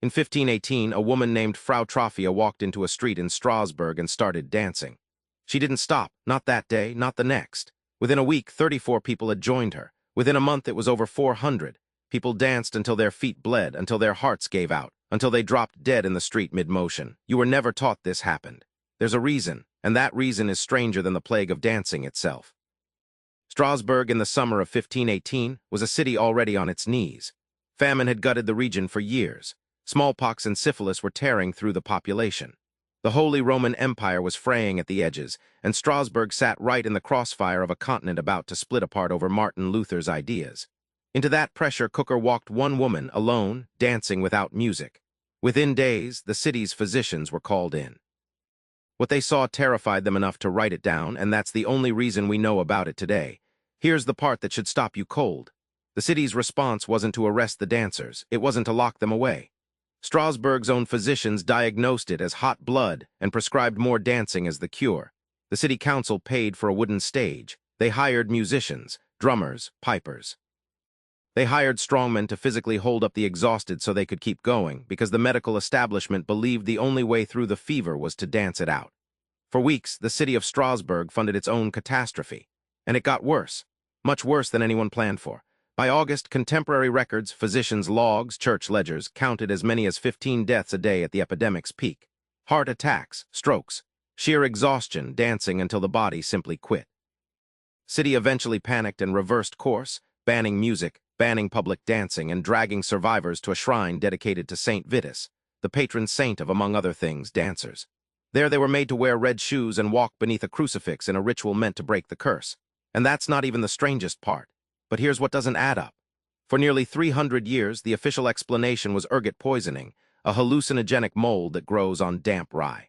In 1518, a woman named Frau Troffea walked into a street in Strasbourg and started dancing. She didn't stop, not that day, not the next. Within a week, 34 people had joined her. Within a month, it was over 400. People danced until their feet bled, until their hearts gave out, until they dropped dead in the street mid-motion. You were never taught this happened. There's a reason, and that reason is stranger than the plague of dancing itself. Strasbourg in the summer of 1518 was a city already on its knees. Famine had gutted the region for years. Smallpox and syphilis were tearing through the population. The Holy Roman Empire was fraying at the edges, and Strasbourg sat right in the crossfire of a continent about to split apart over Martin Luther's ideas. Into that pressure cooker walked one woman, alone, dancing without music. Within days, the city's physicians were called in. What they saw terrified them enough to write it down, and that's the only reason we know about it today. Here's the part that should stop you cold. The city's response wasn't to arrest the dancers. It wasn't to lock them away. Strasbourg's own physicians diagnosed it as hot blood and prescribed more dancing as the cure. The city council paid for a wooden stage. They hired musicians, drummers, pipers. They hired strongmen to physically hold up the exhausted so they could keep going, because the medical establishment believed the only way through the fever was to dance it out. For weeks, the city of Strasbourg funded its own catastrophe. And it got worse. Much worse than anyone planned for. By August, contemporary records, physicians' logs, church ledgers counted as many as 15 deaths a day at the epidemic's peak. Heart attacks, strokes, sheer exhaustion, dancing until the body simply quit. City eventually panicked and reversed course, banning music, banning public dancing, and dragging survivors to a shrine dedicated to Saint Vitus, the patron saint of, among other things, dancers. There they were made to wear red shoes and walk beneath a crucifix in a ritual meant to break the curse. And that's not even the strangest part. But here's what doesn't add up. For nearly 300 years, the official explanation was ergot poisoning, a hallucinogenic mold that grows on damp rye.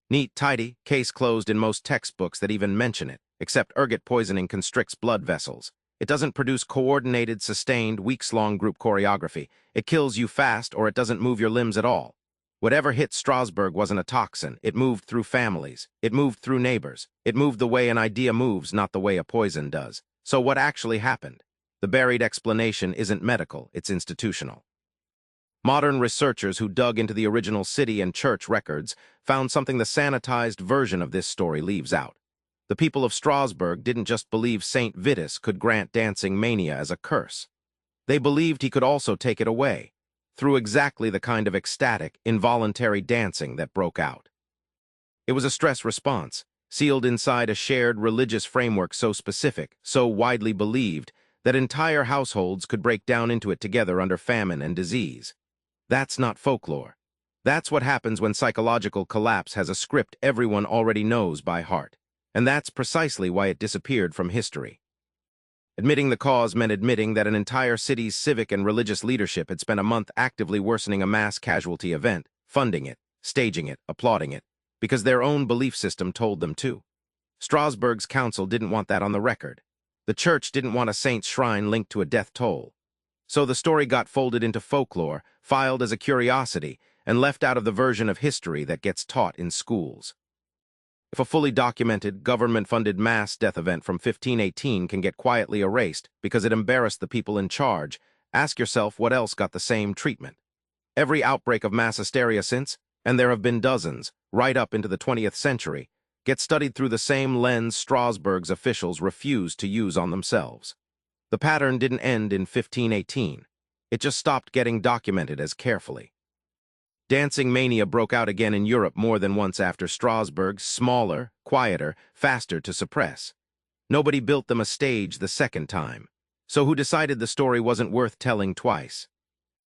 Neat, tidy, case closed in most textbooks that even mention it, except ergot poisoning constricts blood vessels. It doesn't produce coordinated, sustained, weeks-long group choreography. It kills you fast, or it doesn't move your limbs at all. Whatever hit Strasbourg wasn't a toxin. It moved through families. It moved through neighbors. It moved the way an idea moves, not the way a poison does. So what actually happened? The buried explanation isn't medical, it's institutional. Modern researchers who dug into the original city and church records found something the sanitized version of this story leaves out. The people of Strasbourg didn't just believe Saint Vitus could grant dancing mania as a curse. They believed he could also take it away, through exactly the kind of ecstatic, involuntary dancing that broke out. It was a stress response, sealed inside a shared religious framework so specific, so widely believed, that entire households could break down into it together under famine and disease. That's not folklore. That's what happens when psychological collapse has a script everyone already knows by heart. And that's precisely why it disappeared from history. Admitting the cause meant admitting that an entire city's civic and religious leadership had spent a month actively worsening a mass casualty event, funding it, staging it, applauding it, because their own belief system told them to. Strasbourg's council didn't want that on the record. The church didn't want a saint's shrine linked to a death toll. So the story got folded into folklore, filed as a curiosity, and left out of the version of history that gets taught in schools. If a fully documented, government-funded mass death event from 1518 can get quietly erased because it embarrassed the people in charge, ask yourself what else got the same treatment. Every outbreak of mass hysteria since, and there have been dozens, right up into the 20th century, gets studied through the same lens Strasbourg's officials refused to use on themselves. The pattern didn't end in 1518. It just stopped getting documented as carefully. Dancing mania broke out again in Europe more than once after Strasbourg, smaller, quieter, faster to suppress. Nobody built them a stage the second time. So who decided the story wasn't worth telling twice?